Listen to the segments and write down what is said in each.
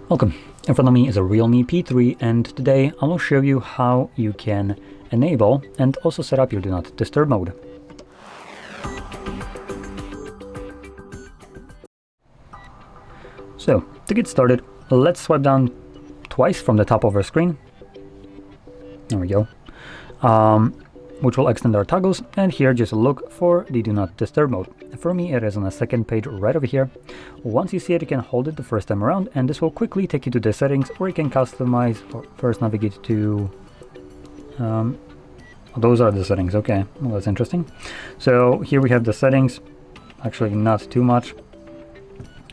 Welcome. In front of me is a REALME P3, and today I will show you how you can enable and also set up your Do Not Disturb mode. So, to get started, let's swipe down twice from the top of our screen. There we go. Which will extend our toggles, and here just look for the Do Not Disturb mode. For me it is on the second page right over here. Once you see it, you can hold it the first time around, and this will quickly take you to the settings where you can customize or first navigate to those are the settings. Okay, well, that's interesting. So here we have the settings, actually not too much.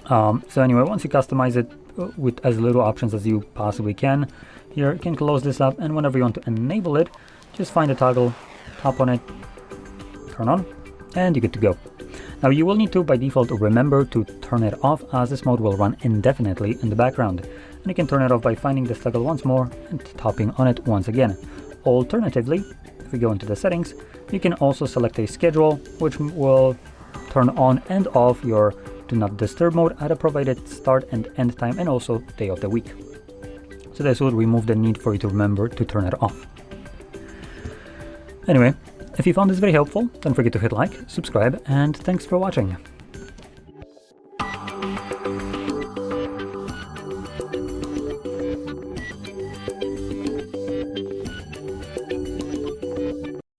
So anyway, once you customize it with as little options as you possibly can, here you can close this up, and whenever you want to enable it, just find a toggle, tap on it, turn on, and you're good to go. Now you will need to by default remember to turn it off, as this mode will run indefinitely in the background, and you can turn it off by finding this toggle once more and tapping on it once again. Alternatively, if we go into the settings, you can also select a schedule which will turn on and off your Do Not Disturb mode at a provided start and end time, and also day of the week. So this will remove the need for you to remember to turn it off. Anyway, if you found this very helpful, don't forget to hit like, subscribe, and thanks for watching.